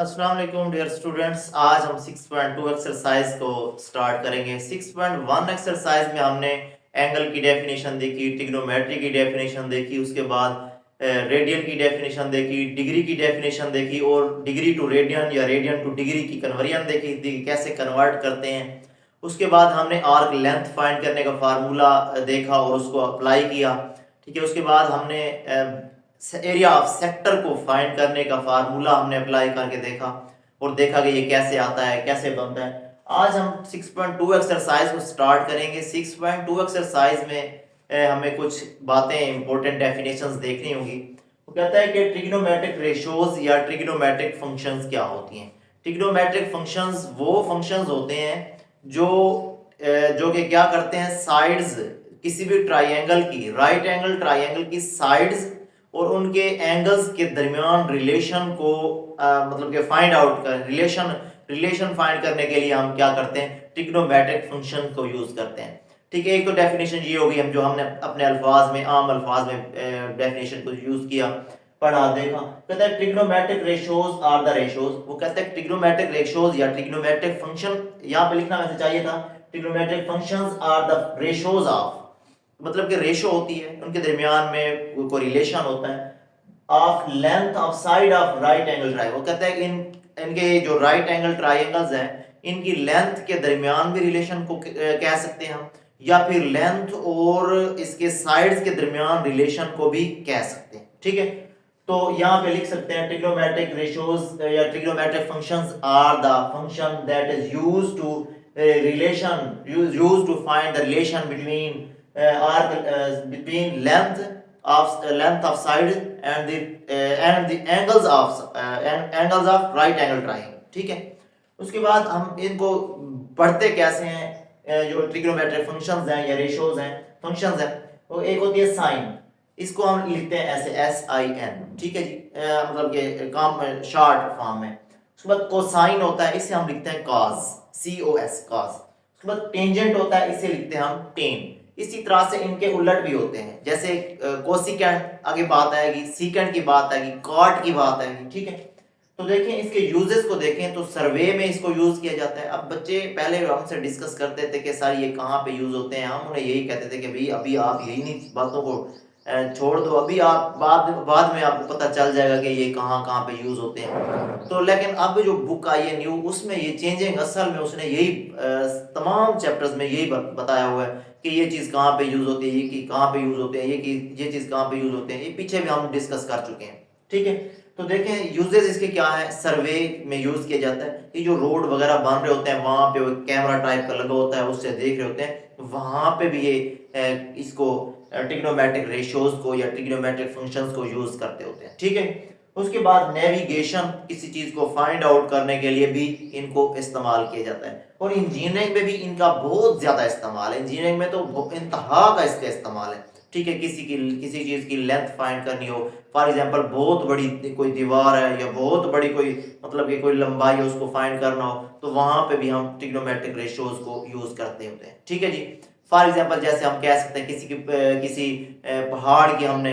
अस्सलाम वालेकुम dear students. आज हम 6.2 एक्सरसाइज को स्टार्ट करेंगे। 6.1 एक्सरसाइज में हमने एंगल की डेफिनेशन देखी, ट्रिग्नोमेट्री की डेफिनेशन देखी, उसके बाद रेडियन की डेफिनेशन देखी, डिग्री की डेफिनेशन देखी और डिग्री टू रेडियन या रेडियन टू डिग्री की कन्वर्जन देखी कैसे कन्वर्ट करते हैं। उसके बाद हमने आर्क लेंथ फाइंड करने का फार्मूला देखा और उसको अप्लाई किया। ठीक है, उसके बाद हमने एरिया ऑफ सेक्टर को फाइंड करने का फार्मूला हमने अप्लाई करके देखा और देखा कि ये कैसे आता है, कैसे बनता है। आज हम 6.2 एक्सरसाइज को स्टार्ट करेंगे। 6.2 एक्सरसाइज में हमें कुछ बातें इंपॉर्टेंट डेफिनेशंस देखनी होगी। वो कहता है कि ट्रिग्नोमेट्रिक रेशियोज या ट्रिग्नोमेट्रिक फंक्शंस क्या होती हैं। ट्रिग्नोमेट्रिक फंक्शंस वो फंक्शंस होते हैं जो जो कि क्या करते हैं, साइड्स किसी भी ट्राइंगल की, राइट एंगल ट्राइंगल की साइड्स और उनके एंगल्स के दरमियान रिलेशन को मतलब कि फाइंड आउट कर रिलेशन फाइंड करने के लिए हम क्या करते हैं, ट्रिग्नोमेट्रिक फंक्शन को यूज करते हैं। ठीक है, एक तो डेफिनेशन ये होगी हम जो हमने अपने अल्फाज में, आम अल्फाज में डेफिनेशन को यूज किया, पढ़ा, देखा। कहता है trigonometric ratios are the ratios. वो कहते हैं ट्रिग्नोमेट्रिक रेशियोज या ट्रिग्नोमेट्रिक फंक्शन, यहाँ पे लिखना वैसे चाहिए था trigonometric functions are the ratios of, मतलब कि रेशो होती है, उनके दरमियान में कोई रिलेशन होता है, of length of side of right angle triangle. वो कहता है कि इनके जो राइट एंगल ट्राइंगल्स हैं इनकी लेंथ के दरमियान भी रिलेशन को कह सकते हैं हम, या फिर लेंथ और इसके साइड्स के दरमियान रिलेशन को भी कह सकते हैं। ठीक है, तो यहाँ पे लिख सकते हैं ट्रिग्नोमेट्रिक रेशियोज या trigonometric functions are the function that is used to used to find the relation between between length of side and the angles of right angle triangle। ठीक है, उसके बाद हम इनको पढ़ते कैसे हैं। जो ट्रिग्नोमेट्रिक फंक्शंस हैं या रेशियोज हैं, फंक्शंस हैं, वो एक होती है साइन, इसको हम लिखते हैं ऐसे SIN। ठीक है जी, मतलब कि काम शॉर्ट फॉर्म में। उसके बाद कोसाइन होता है, इसे हम लिखते हैं cos, COS cos। उसके बाद टेंजेंट होता है, इसे लिखते हैं हम टेन। इसी तरह से इनके उलट भी होते हैं, जैसे कोसिकेंड आगे बात आएगी, सीकेंड की बात आएगी, कॉट की बात आएगी। ठीक है, तो देखें इसके यूजेस को देखें तो सर्वे में इसको यूज किया जाता है। अब बच्चे पहले हमसे डिस्कस करते थे कि सर ये कहाँ पे यूज होते हैं, हम उन्हें यही कहते थे कि भाई अभी आप यही नहीं बातों को छोड़ दो, अभी आप बाद में आपको पता चल जाएगा कि ये कहाँ कहाँ पे यूज होते हैं। तो लेकिन अब जो बुक आई है न्यू, उसमें ये चेंजिंग, असल में उसने यही तमाम चैप्टर्स में यही बताया हुआ है कि ये चीज़ कहाँ पे यूज होती है, ये कि कहाँ पे यूज होते हैं, ये चीज़ कहाँ पे यूज होते हैं, ये पीछे भी हम डिस्कस कर चुके हैं। ठीक है, तो देखें यूजेस इसके क्या है। सर्वे में यूज किया जाता है, ये जो रोड वगैरह बन रहे होते हैं वहां पे कैमरा टाइप का लगा होता है, उससे देख रहे होते हैं, वहां पे भी ये इसको ट्रिग्नोमेट्रिक रेशियोज को या ट्रिग्नोमेट्रिक फंक्शंस को यूज करते होते हैं। ठीक है, उसके बाद नेविगेशन, किसी चीज को फाइंड आउट करने के लिए भी इनको इस्तेमाल किया जाता है, और इंजीनियरिंग में भी इनका बहुत ज्यादा इस्तेमाल है। इंजीनियरिंग में तो इंतहा का इसका इस्तेमाल है। ठीक है, किसी चीज की लेंथ फाइंड करनी हो, फॉर एग्जांपल बहुत बड़ी कोई दीवार है या बहुत बड़ी कोई मतलब कि कोई लंबाई है, उसको फाइंड करना हो, तो वहां पे भी हम ट्रिग्नोमेट्रिक रेशियोज को यूज करते होते हैं। ठीक है जी, फॉर एग्जांपल जैसे हम कह सकते हैं किसी पहाड़ की हमने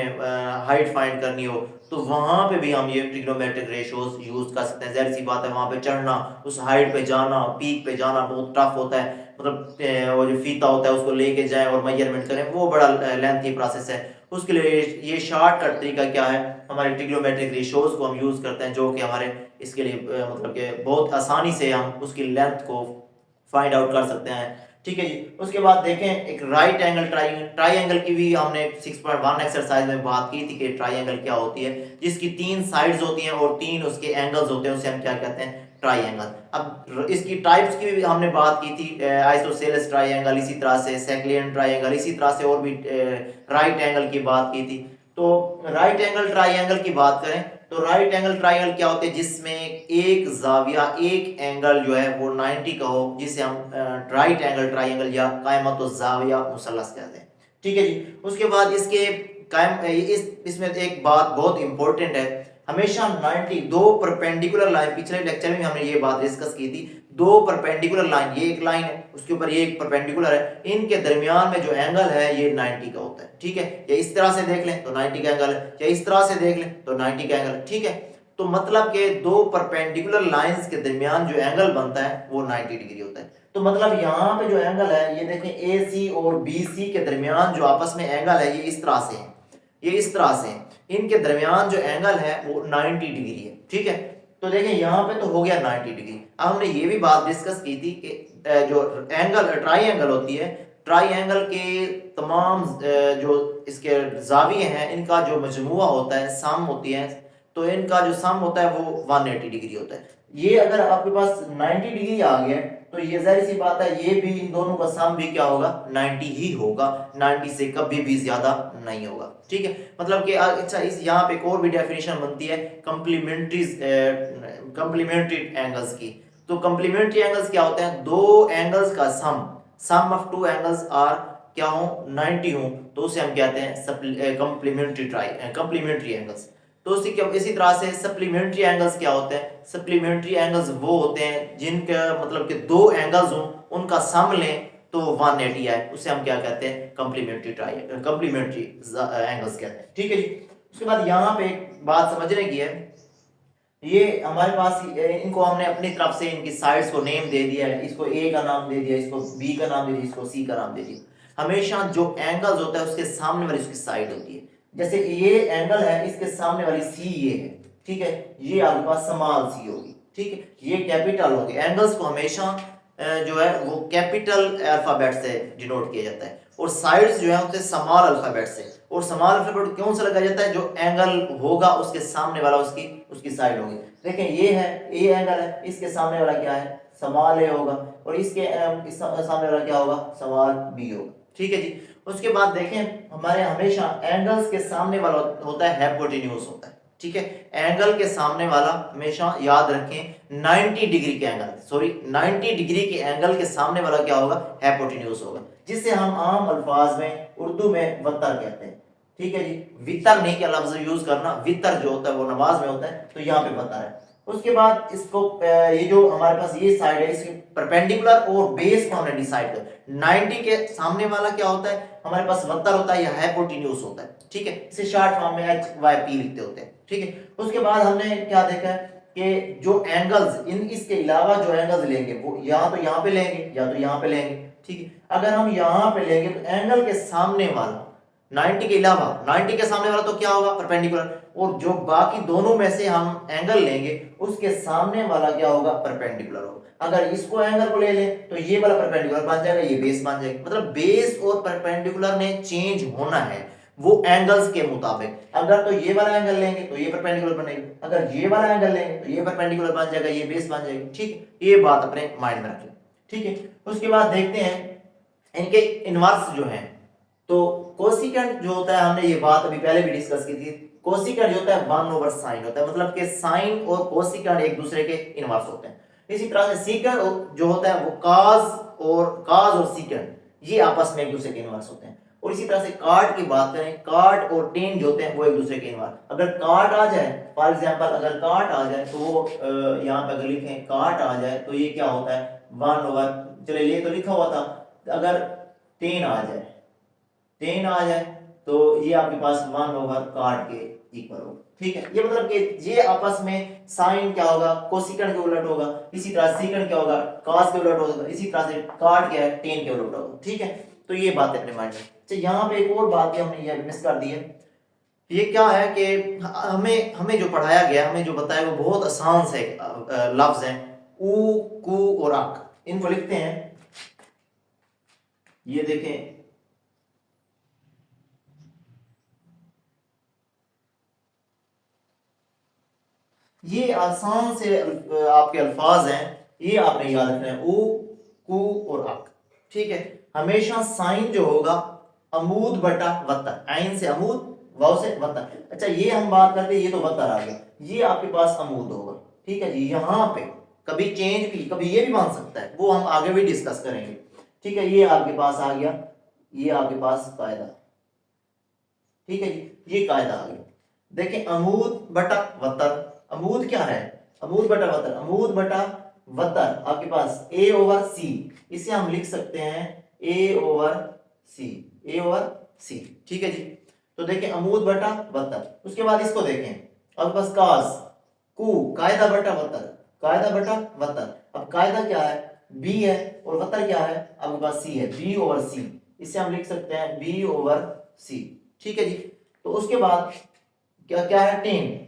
हाइट फाइंड करनी हो, तो वहां पे भी हम ये ट्रिग्नोमेट्रिक रेशियोज यूज कर सकते हैं। जाहिर सी बात है, वहां पे चढ़ना, उस हाइट पे जाना, पीक पे जाना बहुत टफ होता है, मतलब वो जो फीता होता है उसको लेके जाएं और मेजरमेंट करें, वो बड़ा लेंथी प्रोसेस है। उसके लिए ये शॉर्टकट तरीका क्या है, हमारे ट्रिग्नोमेट्रिक रेशियोज को हम यूज करते हैं, जो कि हमारे इसके लिए मतलब कि बहुत आसानी से हम उसकी लेंथ को फाइंड आउट कर सकते हैं। ठीक है जी, उसके बाद देखें एक राइट एंगल ट्राइंगल की भी हमने 6.1 एक्सरसाइज में बात की थी कि ट्राइंगल क्या होती है, जिसकी 3 साइड्स होती हैं और 3 उसके एंगल्स होते हैं, उसे हम क्या कहते हैं, ट्राइंगल। अब इसकी टाइप्स की भी हमने बात की थी, आइसोसेलेस ट्राइंगल, इसी तरह से सेक्लियन ट्राइंगल, इसी तरह से और भी राइट एंगल की बात की थी। तो राइट एंगल ट्राइंगल की बात करें तो राइट एंगल ट्राइंगल क्या होते हैं, जिसमें एक जाविया, एक एंगल जो है वो 90 का हो, जिसे हम राइट एंगल ट्राइंगल या कायमत जाविया मुसल्लस कहते हैं। ठीक है जी, उसके बाद इसके इसमें एक बात बहुत इंपॉर्टेंट है, हमेशा 90 दो परपेंडिकुलर लाइन, पिछले लेक्चर में हमने ये बात डिस्कस की थी, दो परपेंडिकुलर लाइन, ये एक लाइन है उसके ऊपर ये एक परपेंडिकुलर है, इनके दरमियान में जो एंगल है ये 90 का होता है। ठीक है, या इस तरह से देख लें तो 90 का एंगल है, या इस तरह से देख लें तो 90 का एंगल है। ठीक है, तो मतलब कि दो परपेंडिकुलर लाइंस के दरमियान जो एंगल बनता है वो 90 डिग्री होता है। तो मतलब यहाँ पे जो एंगल है ये देखें ए सी और बी सी के दरमियान जो आपस में एंगल है ये इस तरह से है, ये इस तरह से है, इनके दरमियान जो एंगल है वो 90 डिग्री है। ठीक है, तो देखें यहाँ पे तो हो गया 90 डिग्री। अब हमने ये भी बात डिस्कस की थी कि जो एंगल ट्राई एंगल होती है, ट्राई एंगल के तमाम जो इसके जाविये हैं इनका जो मजमुआ होता है, सम होती है, तो इनका जो सम होता है वो 180 डिग्री होता है। ये अगर आपके पास 90 डिग्री आ गया तो ये जाहिर सी बात है ये भी इन दोनों का सम भी क्या होगा 90 ही होगा, 90 से कभी भी ज्यादा नहीं होगा। ठीक है, मतलब कि अच्छा इस यहाँ पे एक और भी डेफिनेशन बनती है कंप्लीमेंट्री एंगल्स की। तो कंप्लीमेंट्री एंगल्स क्या होते हैं, दो एंगल्स का सम ऑफ टू एंगल्स आर क्या हो 90 हो तो उसे हम कहते हैं कंप्लीमेंट्री एंगल्स। तो इसी तरह से सप्लीमेंट्री एंगल्स क्या होते हैं, सप्लीमेंट्री एंगल्स वो होते हैं जिनका मतलब कि दो एंगल्स हो उनका सम लें तो 180 आए, उसे हम क्या कहते हैं कंप्लीमेंट्री एंगल्स कहते हैं। ठीक है जी, उसके बाद यहाँ पे एक बात समझने की है, ये हमारे पास इनको हमने अपनी तरफ से इनकी साइड्स को नेम दे दिया है, इसको ए का नाम दे दिया, इसको बी का नाम दे दिया, इसको सी का नाम दे दिया। हमेशा जो एंगल्स होता है उसके सामने वाली उसकी साइड होती है, जैसे ये एंगल है इसके सामने वाली सी ये है, ठीक है, ये आपके पास स्मॉल सी होगी, ठीक है, ये कैपिटल होंगे। एंगल्स को हमेशा जो है वो कैपिटल अल्फाबेट से डिनोट किया जाता है और साइड्स जो है उससे स्मॉल अल्फाबेट से। और स्मॉल अल्फाबेट क्यों से लगाया जाता है, जो एंगल होगा उसके सामने वाला उसकी साइड होगी। देखें ये है ए एंगल है, इसके सामने वाला क्या है स्मॉल ए होगा और इसके सामने वाला क्या होगा स्मॉल बी होगा। ठीक है जी, उसके बाद देखें हमारे हमेशा एंगल्स के सामने वाला होता है हाइपोटेन्यूज होता है। ठीक है, एंगल के सामने वाला हमेशा याद रखें 90 डिग्री के एंगल 90 डिग्री के एंगल के सामने वाला क्या होगा हाइपोटेन्यूज होगा, जिसे हम आम अल्फाज में उर्दू में वत्तर कहते हैं। ठीक है जी, वितर नहीं क्या लफ्ज यूज करना, वितर जो होता है वो नमाज में होता है, तो यहाँ पे वत्तर है। उसके बाद इसको ये जो हमारे पास ये साइड है इसकी परपेंडिकुलर और बेस को हमने डिसाइड कर 90 के सामने वाला क्या होता है हमारे पास वत्तर होता है या हाइपोटेन्यूज होता है। ठीक है, इसे शॉर्ट फॉर्म में एच वाई पी लिखते होते हैं। ठीक है, उसके बाद हमने क्या देखा है कि जो एंगल्स इसके अलावा जो एंगल्स लेंगे वो या तो यहाँ पे लेंगे या तो यहाँ पे लेंगे। ठीक है, अगर हम यहाँ पे लेंगे तो एंगल के सामने वाला 90 के अलावा 90 के सामने वाला तो क्या होगा परपेंडिकुलर, और जो बाकी दोनों में से हम एंगल लेंगे उसके सामने वाला क्या होगा परपेंडिकुलर होगा। अगर इसको एंगल को ले लें तो ये वाला परपेंडिकुलर बन जाएगा, ये बेस बन जाएगा। मतलब बेस और परपेंडिकुलर ने चेंज होना है वो एंगल्स के मुताबिक। अगर तो ये वाला एंगल लेंगे तो ये परपेंडिकुलर बनेगा, अगर ये वाला एंगल लेंगे तो ये परपेंडिकुलर बन जाएगा, ये बेस बन जाएगी। ठीक, ये बात अपने माइंड में रखें। ठीक है, उसके बाद देखते हैं इनके इनवर्स जो हैं। तो कोसिकेंट जो होता है हमने ये बात अभी पहले भी डिस्कस की थी, कोसिकेंट जो होता है 1/sin होता है, मतलब कि साइन और कोसिकेंट एक दूसरे के इनवर्स होते हैं। इसी तरह से सीकेंट जो होता है वो काज और सीकेंट ये आपस में एक दूसरे के इनवर्स होते हैं। और इसी तरह से कार्ड की बात करें, कार्ड और टेन जो होते हैं वो एक दूसरे के इनवर्स। अगर कार्ड आ जाए फॉर एग्जांपल, अगर कार्ड आ जाए तो वो यहाँ पे अगर लिखें कार्ड आ जाए तो ये क्या होता है 1/, चले ये तो लिखा हुआ था, अगर 10 आ जाए 10 आ जाए तो ये आपके पास 1/cot के इक्वल होगा। ठीक है, ये मतलब कि ये आपस में साइन क्या होगा कोसिकेंट के उलट होगा, इसी तरह सीकेंट क्या होगा cos के उलट होगा, इसी तरह से cot क्या है tan के उलट होगा। ठीक है, तो ये बात अपने माइंड में। अच्छा, यहाँ पे एक और बात है हमने ये मिस कर दी है, ये क्या है कि हमें जो पढ़ाया गया, हमें जो बताया वो बहुत आसान से लफ्ज हैं ऊ कू और अक। इनको लिखते हैं, ये देखें ये आसान से आपके अल्फाज हैं, ये आपने याद रखना है ऊ कू और अक। ठीक है, हमेशा साइन जो होगा अमूद बटा वत्तर, आइन से अमूद वाव से वत्तर। अच्छा, ये हम बात करते हैं, ये तो वत्तर आ गया, ये आपके पास अमूद होगा। ठीक है जी, यहाँ पे कभी चेंज भी कभी ये भी बन सकता है, वो हम आगे भी डिस्कस करेंगे। ठीक है, ये आपके पास आ गया, ये आपके पास कायदा। ठीक है जी, ये कायदा आ गया। देखें अमूद बटा वत्तर, अमूद क्या है अमूद बटा वत्तर, अमूद बटा वत्तर आपके पास a/c, इसे हम लिख सकते हैं a/c, a/c। ठीक है जी, तो देखें अमूद बटा वत्तर। उसके बाद इसको देखें आपके पास कू, कायदा बटा वतर, कायदा बटा वतर। अब कायदा क्या है, बी है, और वतर क्या है, आपके पास सी है, बी ओवर सी। इसे हम लिख सकते हैं बी ओवर सी। ठीक है जी। तो उसके बाद क्या क्या है, टेन,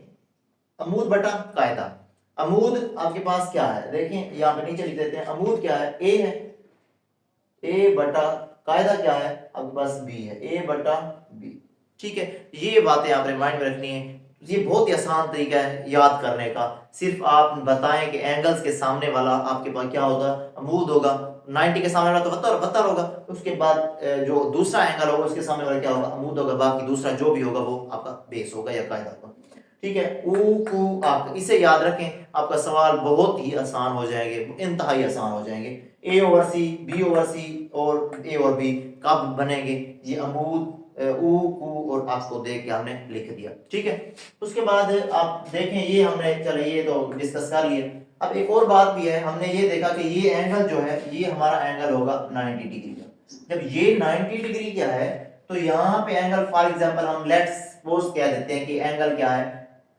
अमूद बटा कायदा। अमूद आपके पास क्या है, देखें यहाँ पे नीचे लिख देते हैं, अमूद क्या है, ए है, ए बटा कायदा क्या है, आपके पास बी है, ए बटा बी। ठीक है, ये बातें आपने माइंड में रखनी है। ये बहुत ही आसान तरीका है याद करने का। सिर्फ आप बताएं कि एंगल्स के सामने वाला आपके पास क्या होगा, अमूद होगा, 90 के सामने वाला तो वतर वतर होगा, उसके बाद जो दूसरा एंगल होगा उसके सामने वाला क्या होगा, अमूद होगा, बाकी दूसरा जो भी होगा वो आपका बेस होगा या कायदा होगा। ठीक है, ऊ कू आप इसे याद रखें, आपका सवाल बहुत ही आसान हो जाएंगे, इंतहाई आसान हो जाएंगे। ए ओवर सी, बी ओवर सी और ए और बी कब बनेंगे, ये अमूद ऊ कू और आपको देख के हमने लिख दिया। ठीक है, उसके बाद आप देखें, ये हमने चले ये तो डिस्कस कर लिए। अब एक और बात भी है, हमने ये देखा कि ये एंगल जो है ये हमारा एंगल होगा 90 डिग्री का। जब ये 90 डिग्री क्या है, तो यहाँ पे एंगल फॉर एग्जांपल हम लेट्स सपोज कह देते हैं कि एंगल क्या है,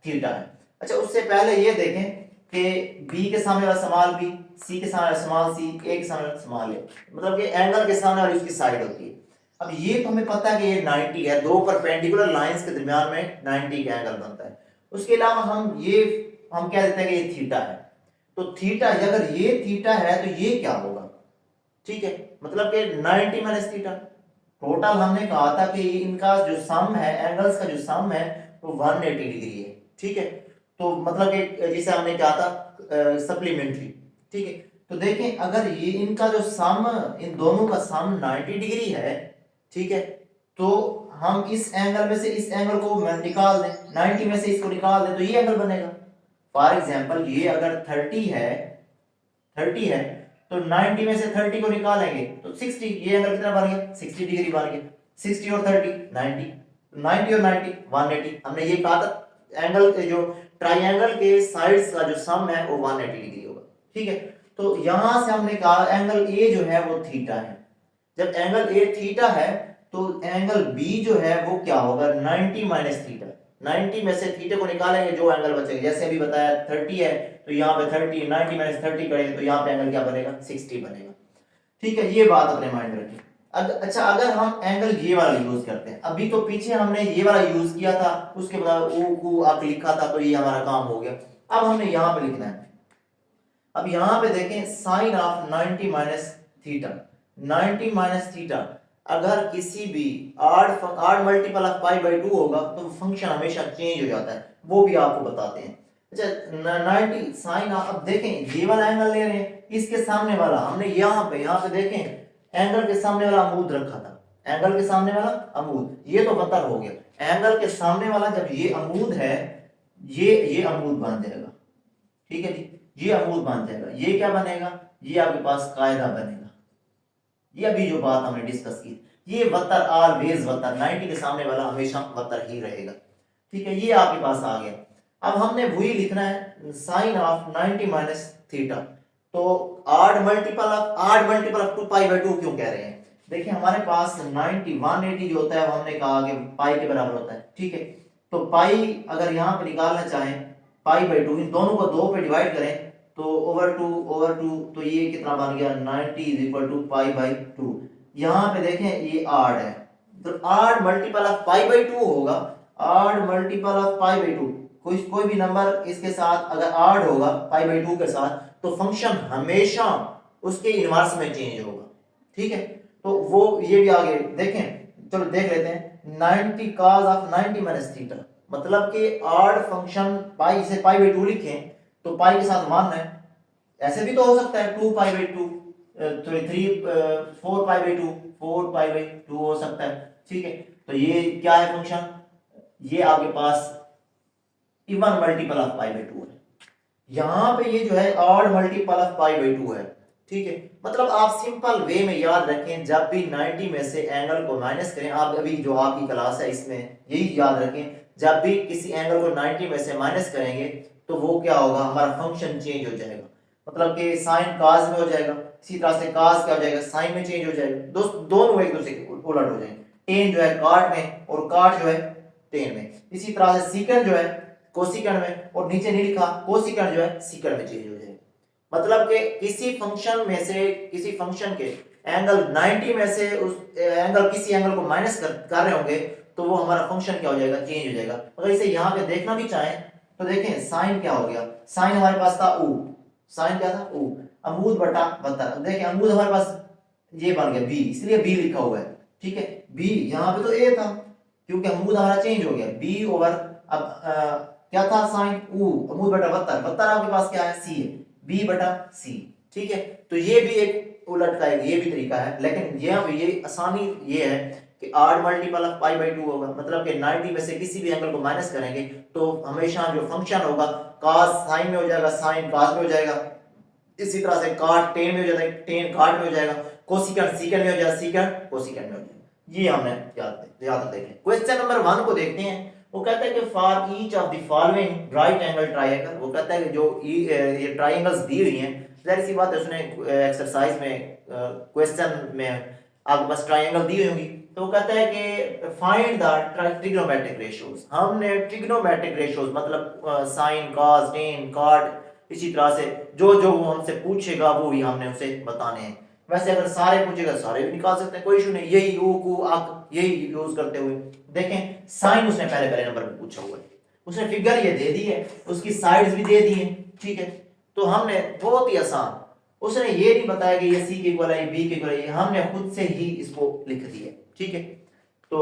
थीटा है। अच्छा, उससे पहले ये देखें कि बी के सामने वाला स्मॉल बी, सी के सामने वाला स्मॉल सी, ए के सामने वाला स्मॉल ए, मतलब कि एंगल के सामने वाली उसकी साइड होती है। अब ये तो हमें पता है कि ये 90 है, दो परपेंडिकुलर लाइंस के दरमियान में 90 का एंगल बनता है। उसके अलावा हम कह देते हैं कि ये थीटा है। तो थीटा, अगर ये थीटा है तो ये क्या होगा, ठीक है, मतलब कि 90 माइनस थीटा। टोटल हमने कहा था कि इनका जो सम है, एंगल्स का जो सम है वो 180 डिग्री है। ठीक है, तो मतलब कि जिसे हमने कहा था सप्लीमेंट्री। ठीक है, तो देखें अगर ये इनका जो सम, इन दोनों का सम 90 डिग्री है, ठीक है, तो हम इस एंगल में से इस एंगल को निकाल दें, 90 में से इसको निकाल दें तो ये एंगल बनेगा। फॉर एग्जांपल ये अगर 30 है तो 90 में से 30 को निकालेंगे तो 60, ये एंगल कितना बन गया, 60 डिग्री बन गया। 60 और 30 90, 90 और 90 180। हमने ये कहा था एंगल जो ट्राइंगल के साइड्स का जो सम है वो 180 डिग्री होगा। ठीक है, तो यहां से हमने कहा एंगल ए जो है वो थीटा है। जब एंगल ए थीटा है तो एंगल बी जो है वो क्या होगा, 90 माइनस थीटा। 90 में से थीटा को निकालेंगे, जो एंगल बचेगा, जैसे अभी बताया 30 है तो यहाँ पे 30, 90 माइनस 30 करेंगे तो यहाँ पे एंगल क्या बनेगा, 60 बनेगा। ठीक है, ये बात अपने माइंड में रखिए। अच्छा, अगर हम एंगल ये वाला यूज करते हैं, अभी तो पीछे हमने ये वाला यूज किया था, उसके बाद ओ कू आप लिखा था, तो ये हमारा काम हो गया। अब हमने यहाँ पे लिखना है। अब यहाँ पे देखें sine of 90 minus theta, 90 minus theta अगर किसी भी odd multiple of pi by 2 होगा तो फंक्शन हमेशा चेंज हो जाता है, वो भी आपको बताते हैं। अच्छा, 90 साइन ऑफ, अब देखें ये वाला एंगल ले रहे हैं, इसके सामने वाला हमने यहाँ पे देखें एंगल के सामने वाला अमूद रखा था, एंगल के सामने वाला अमूद, ये तो वतर हो गया। एंगल के सामने वाला जब ये अमूद है, ये अमूद बन जाएगा। ठीक है जी, ये अमूद बन जाएगा। ये क्या बनेगा, ये आपके पास कायदा बनेगा। ये अभी जो बात हमने डिस्कस की, ये वतर ऑलवेज वतर, 90 के सामने वाला हमेशा वतर ही रहेगा। ठीक है, ये आपके पास आ गया। अब हमने वही लिखना है साइन ऑफ 90 माइनस थीटा। तो odd multiple of 2 pi by 2 क्यों कह रहे हैं, देखिए हमारे पास 90 180 जो होता है वो हमने कहा कि पाई के बराबर होता है। ठीक है, तो पाई अगर यहाँ पे निकालना चाहें, पाई बाई 2, इन दोनों को 2 पे डिवाइड करें तो ओवर टू, तो ये कितना बन गया, 90 is equal to pi by 2। यहाँ पे देखें ये आड है, तो odd multiple of pi by 2 होगा, odd multiple of pi by 2। कोई भी नंबर इसके साथ अगर आड होगा पाई बाई 2 के साथ तो फंक्शन हमेशा उसके इनवर्स में चेंज होगा। ठीक है, तो वो ये भी आगे देखें, चलो देख लेते हैं। 90 cos ऑफ 90 माइनस थीटा, मतलब कि आड फंक्शन पाई से पाई बाई 2 लिखें तो पाई के साथ 1 है, ऐसे भी तो हो सकता है 2 पाई by 2, 4 pi by 2, 4 pi by 2 हो सकता है। ठीक है, तो ये क्या है फंक्शन, ये आपके पास even multiple of pi by 2 है। यहाँ पे ये जो है odd multiple of pi by 2 है। ठीक है, मतलब आप सिंपल वे में याद रखें, जब भी 90 में से एंगल को माइनस करें, आप अभी जो आपकी क्लास है इसमें यही याद रखें, जब भी किसी एंगल को 90 में से माइनस करेंगे तो वो क्या होगा, हमारा फंक्शन चेंज हो जाएगा। मतलब कि साइन काज में हो जाएगा, इसी तरह से काज क्या हो जाएगा, साइन में चेंज हो जाएगा, दोनों एक दूसरे के उलट हो जाएंगे। टेन जो है काट में और काट जो है टेन में। इसी तरह से सीकेंड जो है कोसिकेंड में, और नीचे नहीं लिखा कोसिकेंड जो है सीकेंड में चेंज हो जाएगा। मतलब कि किसी फंक्शन में से, किसी फंक्शन के एंगल 90 में से उस एंगल, किसी एंगल को माइनस कर रहे होंगे तो वो हमारा फंक्शन क्या हो जाएगा, चेंज हो जाएगा। अगर इसे यहाँ पे देखना भी चाहें तो देखें साइन क्या हो गया, साइन हमारे पास था ऊ, साइन क्या था ऊ, अमूद बटा 72। देखें अमूद हमारे पास ये बन गया बी, इसलिए बी लिखा हुआ है, ठीक है। बी यहाँ पे तो ए था, क्योंकि अमूद हमारा चेंज हो गया, बी ओवर अब क्या था साइन ऊ, अमूद बटा 72, 72 आपके पास क्या है सी है, बी बटा सी, ठीक है। तो ये भी एक उलट का ये भी तरीका है, लेकिन ये आसानी ये है कि आड मल्टीपल ऑफ पाई बाई 2 होगा, मतलब कि 90 में से किसी भी एंगल को माइनस करेंगे तो हमेशा जो फंक्शन होगा cos साइन में हो जाएगा, साइन cos में हो जाएगा, इसी तरह से cot tan में हो जाएगा, tan cot में हो जाएगा, कोसिकेंड सीकेंड में हो जाएगा, सीकेंड कोसिकेंड में हो जाएगा। ये हमने याद देखें। क्वेश्चन नंबर 1 को देखते हैं। वो कहता है कि for each of the following right angle triangle, वो कहता है कि जो ये ट्रायंगल्स दी हुई हैं, जाहिर सी बात है उसने एक्सरसाइज में क्वेश्चन में आपके पास ट्रायंगल दी हुई होंगी, तो वो कहता है कि फाइंड द ट्रिग्नोमेट्रिक रेशियोज। हमने ट्रिग्नोमेट्रिक रेशियोज मतलब साइन कॉस टेन कॉट, इसी तरह से जो जो वो हमसे पूछेगा वो ही हमने उसे बताने हैं। वैसे अगर सारे पूछेगा सारे भी निकाल सकते हैं, कोई इशू नहीं, यही यू को आप यही यूज करते हुए देखें। साइन उसने पहले नंबर में पूछा हुआ है, उसने फिगर ये दे दी है, उसकी साइड्स भी दे दी है, ठीक है। तो हमने बहुत ही आसान, उसने ये नहीं बताया कि ये सी के इक्वल है, बी के इक्वल है, हमने खुद से ही इसको लिख दिया, ठीक है। तो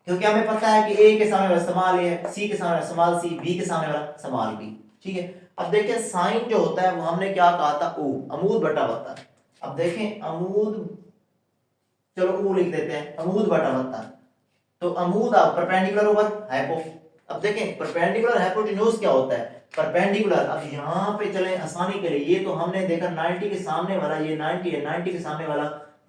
क्योंकि हमें पता है कि ए के सामने वाला समाल ए है, सी के सामने वाला समाल सी, बी के सामने वाला समाल बी, ठीक है। अब देखें साइन जो होता है वो हमने क्या कहा था ऊ, अमूद बटा 72। अब देखें अमूद, चलो ऊ लिख देते हैं, अमूद बटा 72, तो अमूद आप परपेंडिकुलर ओवर हाइपो। अब देखें परपेंडिकुलर हाइपोटेन्यूज क्या होता है, परपेंडिकुलर। अब यहाँ पे चले आसानी के लिए, ये तो हमने देखा 90 के सामने वाला, ये 90 है, 90 के सामने वाला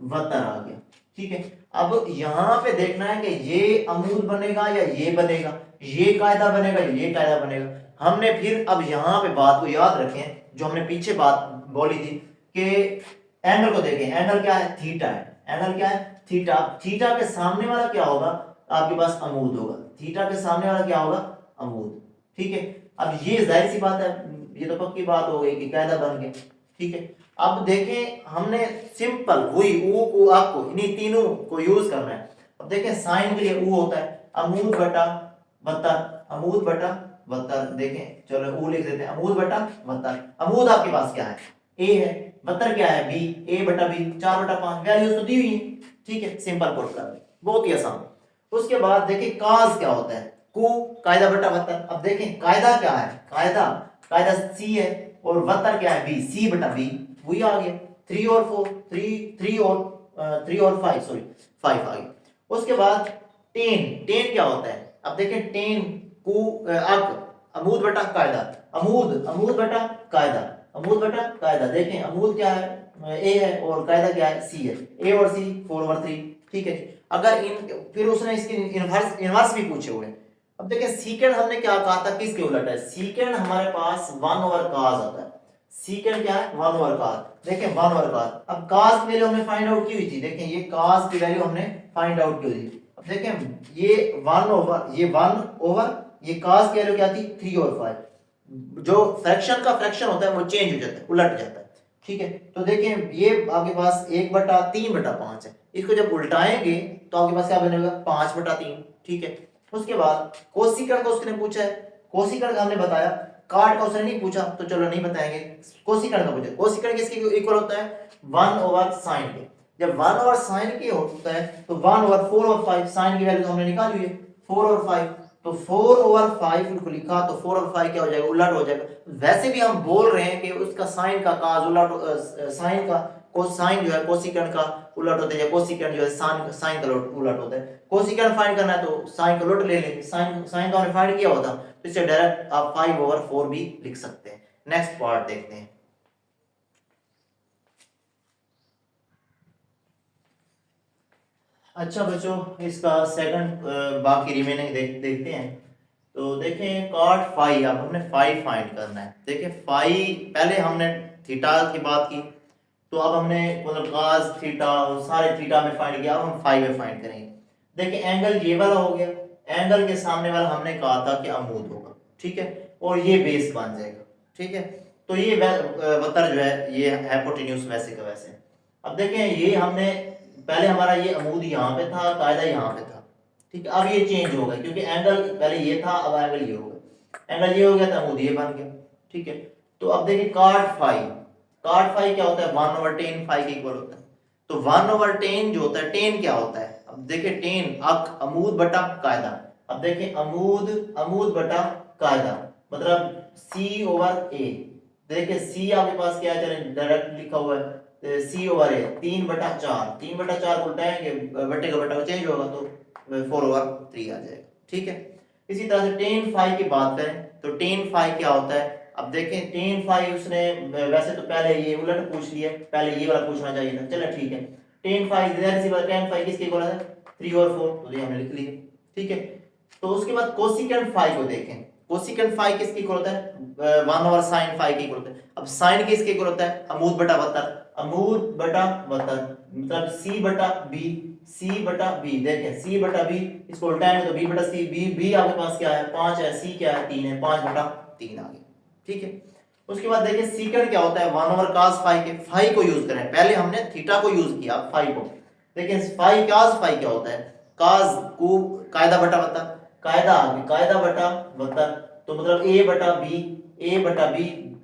72 आ गया, ठीक है। अब यहाँ पे देखना है कि ये अमूद बनेगा या ये बनेगा, ये कायदा बनेगा या ये कायदा बनेगा। हमने फिर अब यहाँ पे बात को याद रखें जो हमने पीछे बात बोली थी कि एंगल को देखें, एंगल क्या है थीटा है, एंगल क्या है थीटा। थीटा के सामने वाला क्या होगा आपके पास अमूद होगा, थीटा के सामने वाला क्या होगा अमूद, ठीक है। अब ये जाहिर सी बात है, ये तो पक्की बात हो गई कि कायदा बन गया, ठीक है। अब देखें हमने सिंपल वही ऊ को आपको इन्हीं तीनों को यूज करना है। अब देखें साइन के लिए ऊ होता है अमूद बटा 72, अमूद बटा 72, देखें चलो ऊ लिख देते हैं अमूद बटा 72। अमूद आपके पास क्या है ए है, 72 क्या है बी, ए बटा बी, 4 बटा 5, वैल्यूज तो दी हुई है, ठीक है। सिंपल पुट कर दे, बहुत ही आसान। उसके बाद देखिए काज क्या होता है को कायदा बटा 72। अब देखें कायदा क्या है, कायदा सी है और 72 क्या है बी, सी बटा बी, वही आ गया। 3 और 4, 3 और 5 सॉरी 5 आ गया। उसके बाद टेन क्या होता है, अब देखें टेन को अमूद बटा कायदा, अमूद बटा कायदा, अमूद बटा कायदा। देखें अमूद क्या है ए है और कायदा क्या है सी है, ए और सी 4/3, ठीक है। अगर फिर उसने इसकी इनवर्स भी पूछे हुए। अब देखें सीकेंड हमने क्या कहा था किसके उलट है, सीकेंड हमारे पास 1/cos आता है, सीकेंड क्या है 1/cos। देखें 1/cos, अब cos की वैल्यू हमने फाइंड आउट की हुई थी, देखें ये cos की वैल्यू हमने फाइंड आउट की हुई थी। अब देखें ये 1 ओवर ये cos की वैल्यू क्या थी 3 और 5, जो फ्रैक्शन का फ्रैक्शन होता है वो चेंज हो जाता है, उलट जाता है, ठीक है। तो देखें ये आपके पास 1/3/5 है, इसको जब उल्टाएंगे तो आपके पास क्या बनेगा 5/3, ठीक है। उसके बाद कोसिकेंड को उसने पूछा है, कोसिकेंड का हमने बताया, काट का उसने नहीं पूछा तो चलो नहीं बताएंगे। कोसिकेंड का पूछा, कोसिकेंड किसके इक्वल होता है 1/sin के। जब 1/sin के होता है तो 1/4 और 5, साइन की वैल्यू तो हमने निकाली हुई है 4 और 5, तो 4/5 को लिखा तो 4 और 5 क्या हो जाएगा उलट हो जाएगा। वैसे भी हम बोल रहे हैं कि उसका साइन का काज उलट, साइन का कोसाइन जो है कोसिकेंड का उलट होता है, या कोसिकेंड जो है साइन का उलट होता है। कोसिकेंड फाइंड करना है तो साइन का उलट ले लेंगे, साइन का हमने फाइंड किया होता तो इसे डायरेक्ट आप 5/4 भी लिख सकते हैं। नेक्स्ट पार्ट देखते हैं। अच्छा बच्चों इसका सेकंड बाकी रिमेनिंग देखते हैं। तो देखें cot फाई, अब हमने फाई फाइंड करना है। देखें फाई पहले हमने थीटा की बात की, तो अब हमने मतलब cos थीटा और सारे थीटा में फाइंड किया, अब हम फाई में फाइंड करेंगे। देखिए एंगल ये वाला हो गया, एंगल के सामने वाला हमने कहा था कि अमूद होगा, ठीक है, और ये बेस बन जाएगा। ठीक है, तो ये वतर जो है ये हाइपोटेन्यूज वैसे का वैसे। अब देखें ये हमने पहले हमारा ये अमूद यहाँ पे था, कायदा यहाँ पे था। ठीक है, अब ये चेंज हो गया क्योंकि एंगल पहले ये था, अब एंगल ये हो गया, एंगल ये हो गया तो अमूद ये बन गया। ठीक है, तो अब देखिए cot फाई, cot फाई क्या होता है 1/10 फाई के इक्वल होता है। तो 1/10 जो होता है, 10 क्या होता है, अब देखिए 10 अमूद बटा कायदा। अब देखिए अमूद अमूद बटा कायदा मतलब C/A। देखिए C आपके पास क्या है, चलें डायरेक्ट लिखा हुआ है C/A 3/4, 3/4 उल्टाएंगे बटे का बटा चेंज होगा तो 4/3 आ जाएगा। ठीक है, इसी तरह से tan फाई की बात करें तो tan फाई क्या होता है, अब देखें tan फाई उसने वैसे तो पहले ये उलट पूछ लिया, पहले ये वाला पूछना चाहिए था, चलो ठीक है। tan फाई जाहिर सी बात, tan फाई किसके इक्वल है 3 और 4, तो ये हमने लिख लिया। ठीक है, तो उसके बाद कोसिकेंट फाई को देखें, कोसिकेंट फाई किसके इक्वल होता है 1/sin फाई के इक्वल होता है। अब sin किसके इक्वल होता है अमूद बटा वतर, अमूद बटा वतर मतलब C/B, C/B। देखें C/B इसको उल्टाएंगे तो B/C, B आपके पास क्या है 5 है, C क्या है 3 है, 5/3 आ गया। ठीक है, उसके बाद देखिए सीकेंड क्या होता है 1/cos फाई के, फाई को यूज करें, पहले हमने थीटा को यूज किया, फाई को। देखिए फाई cos फाई क्या होता है, cos को कायदा बटा वतर, कायदा कायदा बटा वतर, तो मतलब A/B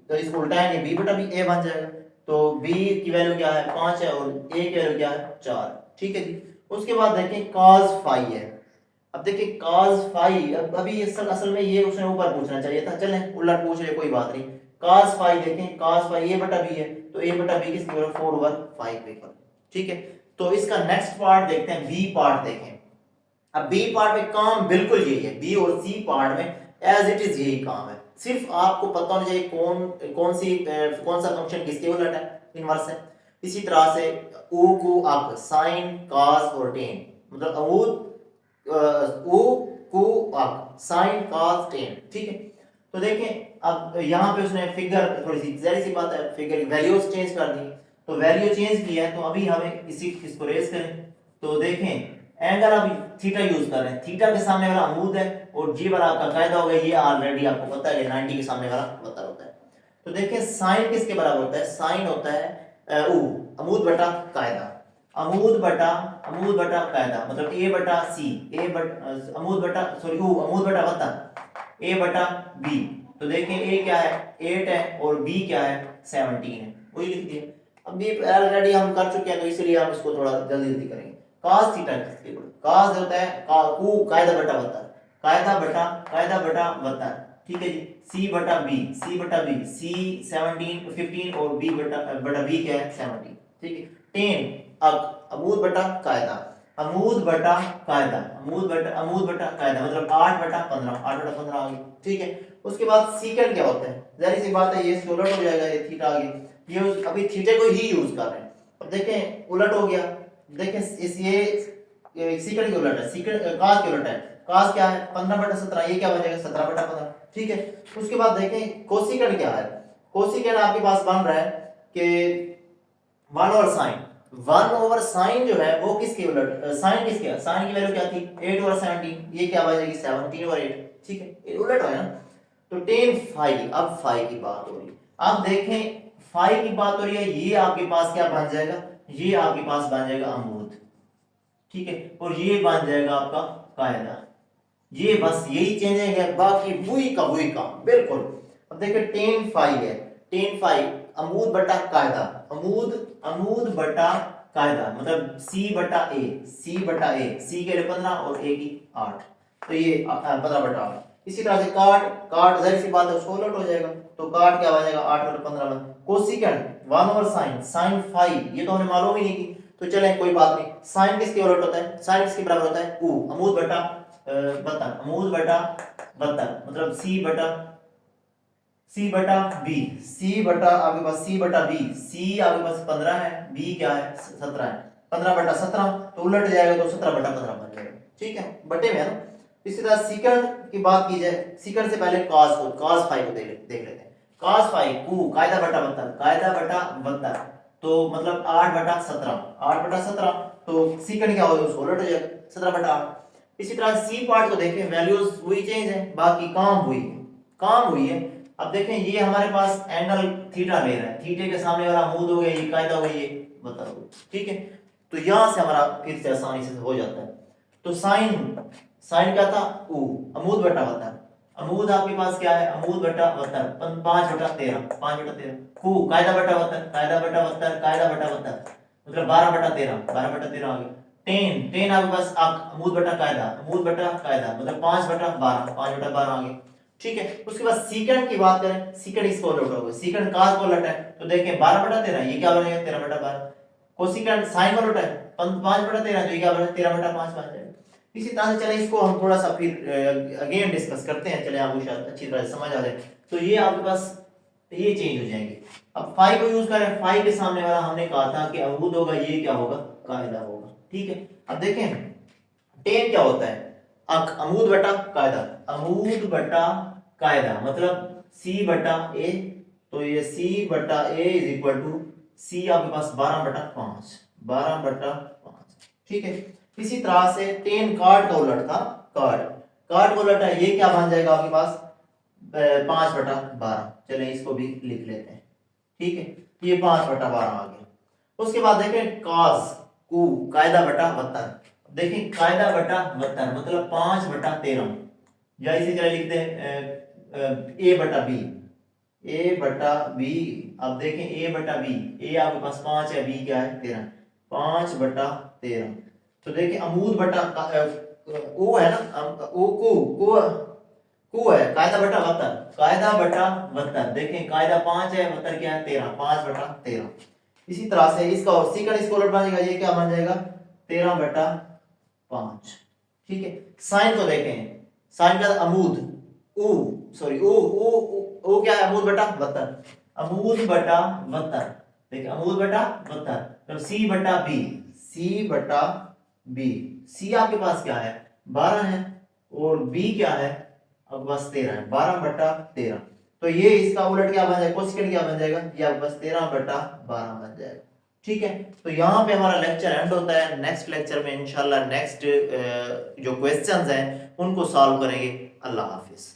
तो इसको उल्टाएंगे B/B A बन जाएगा। तो B की वैल्यू क्या है 5 है और A की वैल्यू क्या है 4। ठीक है जी, उसके बाद देखें cos फाई है। अब देखिए cos फाई, अब अभी असल में ये उसने ऊपर पूछना चाहिए था, चलें उलट पूछ ले कोई बात नहीं। cos फाई देखें, cos फाई A/B है तो A/B किसकी वैल्यू 4/5 के इक्वल। ठीक है, तो इसका नेक्स्ट पार्ट देखते हैं, बी पार्ट देखें। अब बी पार्ट में काम बिल्कुल यही है, बी और सी पार्ट में एज इट इज यही काम है, सिर्फ आपको पता होना चाहिए कौन सा फंक्शन किसके उलट है, इनवर्स है। इसी तरह से ऊ को आप साइन कॉस और टेन मतलब ऊ को आप साइन कॉस टेन। ठीक है, तो देखें अब यहाँ पे उसने फिगर थोड़ी सी जाहिर सी बात है फिगर की वैल्यूज चेंज कर दी, तो वैल्यू चेंज किया है तो अभी हमें इसको रेस करें तो देखें एंगल अभी थीटा यूज कर रहे हैं, थीटा के सामने वाला अमूद है और जी वाला आपका कायदा हो गया, ये ऑलरेडी आपको पता है 90 के सामने वाला वतर होता है। तो देखिए साइन किसके बराबर होता है, साइन होता है ऊ अमूद बटा कायदा, अमूद बटा कायदा मतलब A/C, अमूद बटा सॉरी ऊ अमूद बटा वतर A/B। तो देखें A क्या है 8 है और B क्या है 17 है, वही लिख दिया। अब ये ऑलरेडी हम कर चुके हैं तो इसलिए हम इसको थोड़ा जल्दी जल्दी करेंगे। cos थीटा किसके इक्वल, cos होता है q कायदा बटा वतर, कायदा बटा वतर। ठीक है जी, C/B C 17 15 और B क्या है 17। ठीक है, tan अमूद बटा कायदा, अमूद बटा कायदा मतलब 8/15 आ गई। ठीक है, उसके बाद सीकेंड क्या होता है, जाहिर सी बात है ये उलट हो जाएगा, ये थीटा आ गई, ये अभी थीटे को ही यूज कर रहे हैं। अब देखें उलट हो गया, देखें इस ये सीकेंड के उलट है, सीकेंड cos के उलट है, cos क्या है 15/17, ये क्या बन जाएगा 17/15। ठीक है, उसके बाद देखें कोसिकेंड क्या है, कोसिकेंड आपके पास बन रहा है कि 1/sin जो है वो किसके उलट, साइन किसके है, साइन की वैल्यू क्या थी 8/17, ये क्या बन जाएगी 17/8। ठीक है, ये उलट है ना। तो tan फाई, अब फाई की बात हो रही है, अब देखें फाई की बात हो रही है, ये आपके पास क्या बन जाएगा, ये आपके पास बन जाएगा अमूद। ठीक है, और ये बन जाएगा आपका कायदा, ये बस यही चेंजिंग है, बाकी वही का बिल्कुल। अब देखिए tan फाई है, tan फाई अमूद बटा कायदा, अमूद बटा कायदा मतलब C/A, C के लिए 15 और A की 8, तो ये 15/8। इसी तरह से काट जाहिर सी बात है उसको उलट हो जाएगा, तो काट क्या बनेगा 8/15 में। कोसिकेंड 1/sin, sin फाई ये तो हमने मालूम ही नहीं की, तो चले कोई बात नहीं। साइन किसके उलट होता है, साइन किसके बराबर होता है ऊ अमूद बटा वतर मतलब C/B आपके पास C/B, C आपके पास 15 है, B क्या है 17 है, 15/17 तो उलट जाएगा तो 17/15 बन जाएगा। ठीक है, बटे में है ना। इसी तरह सीकेंड की बात की जाए, सीकेंड से पहले cos फाई को देख लेते हैं। cos फाई q कायदा बटा वतर तो मतलब 8/17 तो सीकेंड क्या होगा उसको उलट हो जाएगा 17/8। इसी तरह सी पार्ट को देखें, वैल्यूज वही चेंज है, बाकी काम वही है। काम हुई है। अब देखें ये हमारे पास एंगल थीटा ले रहा है, थीटे के सामने वाला अमूद हो गया, ये कायदा हो गया, ये बता हो, ठीक है। तो यहां से हमारा फिर से आसानी से हो जाता है। तो साइन, साइन क्या था, ऊ, अमूद बटा वतर, अमूद आपके पास क्या है, अमूद बटा वतर, 5 बटा 13, 5 बटा 13, कू कायदा बटा वतर, कायदा बटा वतर, कायदा बटा वतर, मतलब 12 बटा 13, 12 बटा 13 आ गया। टेन, टेन आपके पास अमूद बटा कायदा, अमूद बटा कायदा, मतलब 5 बटा 12, 5 बटा 12 आ गया, ठीक है। उसके बाद सीकेंड की बात करें, सीकेंड इसको उलट होगा, सीकेंड cos को उलट है, तो देखें 12 बटा 13, ये क्या बनेगा 13 बटा 12, कोसिकेंड साइन को उलट है 5 बटा 13, तो ये क्या बनेगा 13 बटा 5 बन जाएगा। इसी तरह से चले इसको हम थोड़ा सा फिर अगेन डिस्कस करते हैं, चले आपको शायद अच्छी तरह से समझ आ जाए। तो ये आपके पास ये चेंज हो जाएंगे। अब फाई को यूज करें, फाई के सामने वाला हमने कहा था कि अमूद होगा, ये क्या होगा, कायदा होगा, ठीक है। अब देखें टेन क्या होता है, अमूद बटा कायदा, अमूद बटा कायदा, मतलब सी बटा ए, तो ये सी बटा ए इज इक्वल टू सी आपके पास 12 बटा 5, 12 बटा 5, ठीक है। इसी तरह से टेन कार्ड का उलट था, कार्ड, कार्ड का उलट है, ये क्या बन जाएगा आपके पास 5 बटा 12, चलें इसको भी लिख लेते हैं, ठीक है, ये 5 बटा 12 आ गया। उसके बाद देखें कॉस, कू कायदा बटा वतर, देखें कायदा बटा वतर मतलब 5 बटा 13, या इसी तरह लिखते हैं ए बटा बी, ए बटा बी। अब देखें ए बटा बी, ए आपके पास 5 है, बी क्या है 13, 5 बटा 13। तो देखिए अमूद बटा ओ है ना, ओ को है, कायदा बटा वतर, कायदा बटा वतर, देखें कायदा 5 है, वतर क्या है 13, 5 बटा 13। इसी तरह से इसका और सीकंड इसको उलट बनेगा, ये क्या बन जाएगा 13 बटा 5, ठीक है। साइन को देखें, साइन का अमूद ऊ, सॉरी ओ क्या है, अमूद बटा वतर, अमूद बटा वतर, देखिए अमूद बटा वतर, तो सी बटा बी, सी बटा बी, सी आपके पास क्या है 12 है, और बी क्या है अब बस 13 है, 12 बटा 13। तो ये इसका उलट क्या बन जाएगा, कोसेकेंड क्या बन जाएगा, ये अब बस 13 बटा 12 बन जाएगा, ठीक है। तो यहाँ पे हमारा लेक्चर एंड होता है। नेक्स्ट लेक्चर में इंशाल्लाह नेक्स्ट जो क्वेश्चंस हैं उनको सॉल्व करेंगे। अल्लाह हाफिज।